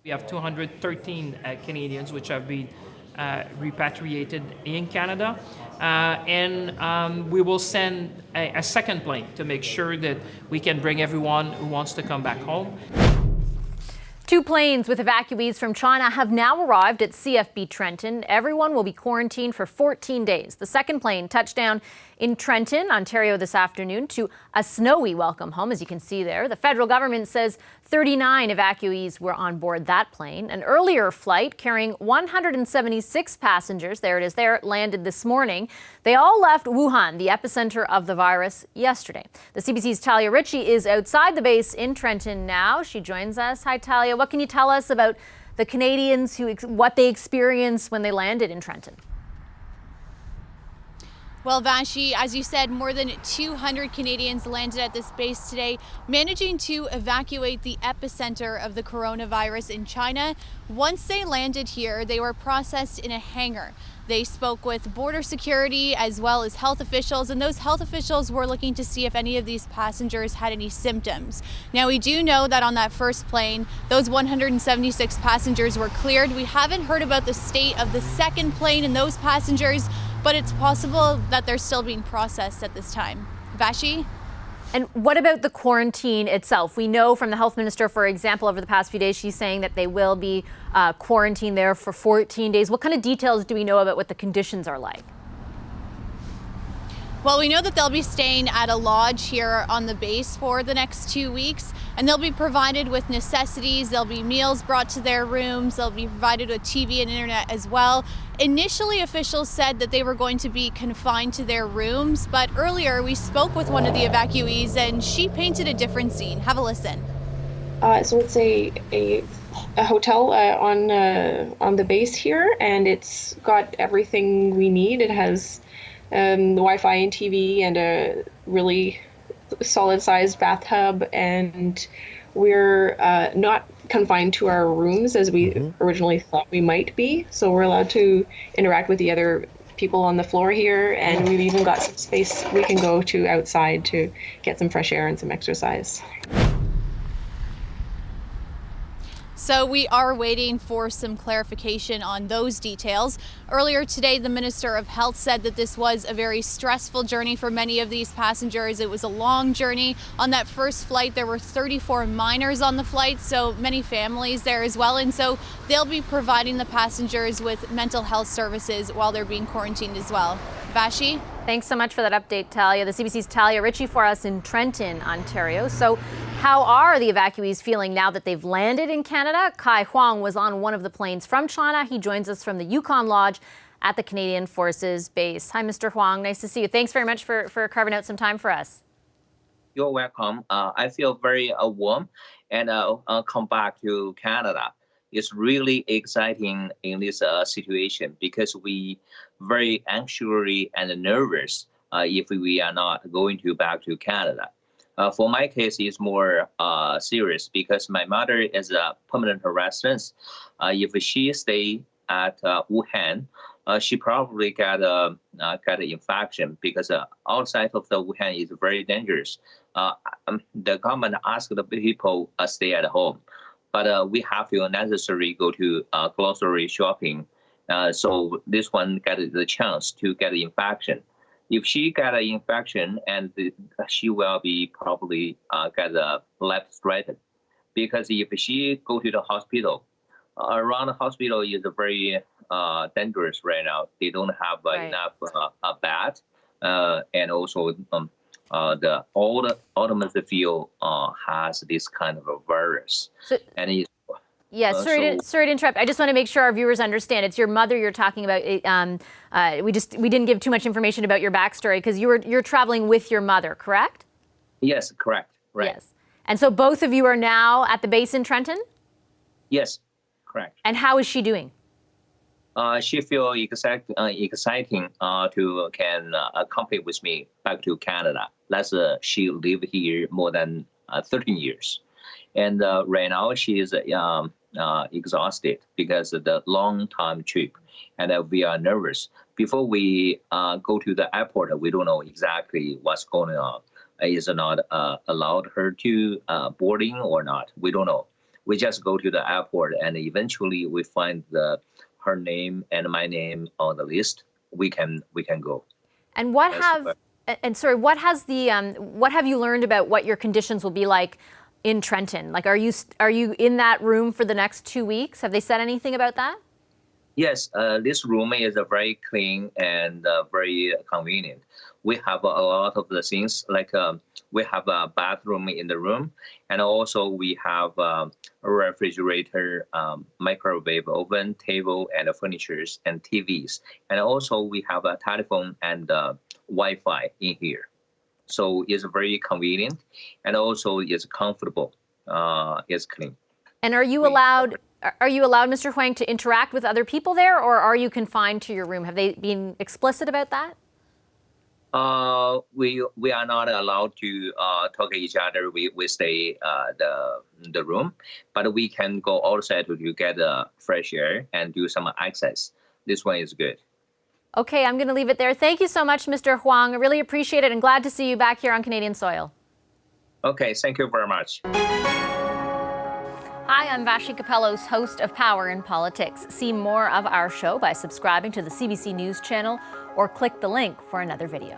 We have 213 Canadians which have been repatriated in Canada, and we will send a second plane to make sure that we can bring everyone who wants to come back home. 2 planes with evacuees from China have now arrived at CFB Trenton. Everyone will be quarantined for 14 days. The second plane touched down in Trenton, Ontario this afternoon to a snowy welcome home, as you can see there. The federal government says 39 evacuees were on board that plane. An earlier flight carrying 176 passengers, there it is there, landed this morning. They all left Wuhan, the epicenter of the virus, yesterday. The CBC's Talia Ritchie is outside the base in Trenton now. She joins us. Hi, Talia. What can you tell us about the Canadians, what they experienced when they landed in Trenton? Well, Vashi, as you said, more than 200 Canadians landed at this base today, managing to evacuate the epicenter of the coronavirus in China. Once they landed here, they were processed in a hangar. They spoke with border security as well as health officials, and those health officials were looking to see if any of these passengers had any symptoms. Now, we do know that on that first plane, those 176 passengers were cleared. We haven't heard about the state of the second plane and those passengers, but it's possible that they're still being processed at this time. Vashi? And what about the quarantine itself? We know from the health minister, for example, over the past few days, she's saying that they will be quarantined there for 14 days. What kind of details do we know about what the conditions are like? Well, we know that they'll be staying at a lodge here on the base for the next 2 weeks, and they'll be provided with necessities. There'll be meals brought to their rooms. They'll be provided with TV and internet as well. Initially, officials said that they were going to be confined to their rooms, but earlier we spoke with one of the evacuees and she painted a different scene. Have a listen. So it's a hotel on the base here, and it's got everything we need. It has Wi-Fi and TV and a really solid-sized bathtub, and we're not confined to our rooms as we originally thought we might be. So we're allowed to interact with the other people on the floor here, and we've even got some space we can go to outside to get some fresh air and some exercise. So we are waiting for some clarification on those details. Earlier today, the Minister of Health said that this was a very stressful journey for many of these passengers. It was a long journey. On that first flight, there were 34 minors on the flight, so many families there as well. And so they'll be providing the passengers with mental health services while they're being quarantined as well. Vashi? Thanks so much for that update, Talia. The CBC's Talia Ritchie for us in Trenton, Ontario. So how are the evacuees feeling now that they've landed in Canada? Kai Huang was on one of the planes from China. He joins us from the Yukon Lodge at the Canadian Forces Base. Hi, Mr. Huang. Nice to see you. Thanks very much for carving out some time for us. You're welcome. I feel very warm, and I'll come back to Canada. It's really exciting in this situation because we very anxiously and nervous if we are not going back to Canada. For my case, it's more serious because my mother is a permanent resident. If she stay at Wuhan, she probably got an infection because outside of the Wuhan is very dangerous. The government asked the people stay at home, but we have to necessarily go to grocery shopping. So this one got the chance to get the infection. If she got an infection, and she will be probably get a life threatened, because if she go to the hospital, around the hospital is very dangerous right now. They don't have enough bed, and also the automobile field has this kind of a virus, and it's sorry to interrupt. I just want to make sure our viewers understand. It's your mother you're talking about. We didn't give too much information about your backstory because you're traveling with your mother, correct? Yes, correct. Right. Yes. And so both of you are now at the base in Trenton? Yes, correct. And how is she doing? She feels exciting to can accompany with me back to Canada. She lived here more than 13 years. And right now she is exhausted because of the long-time trip, and we are nervous. Before we go to the airport, we don't know exactly what's going on. Is not allowed her to boarding or not? We don't know. We just go to the airport, and eventually we find her name and my name on the list. We can go. And what have you learned about what your conditions will be like in Trenton? Like, are you in that room for the next 2 weeks? Have they said anything about that? Yes, this room is very clean and very convenient. We have a lot of the things, like we have a bathroom in the room, and also we have a refrigerator, microwave oven, table, and furnitures and TVs. And also we have a telephone and Wi-Fi in here. So it's very convenient, and also it's comfortable, it's clean. And are you allowed, Mr. Huang, to interact with other people there, or are you confined to your room? Have they been explicit about that? We are not allowed to talk to each other. We stay the room, but we can go outside to get fresh air and do some exercise. This one is good. Okay, I'm going to leave it there. Thank you so much, Mr. Huang. I really appreciate it, and glad to see you back here on Canadian soil. Okay, thank you very much. Hi, I'm Vashi Capellos, host of Power in Politics. See more of our show by subscribing to the CBC News channel or click the link for another video.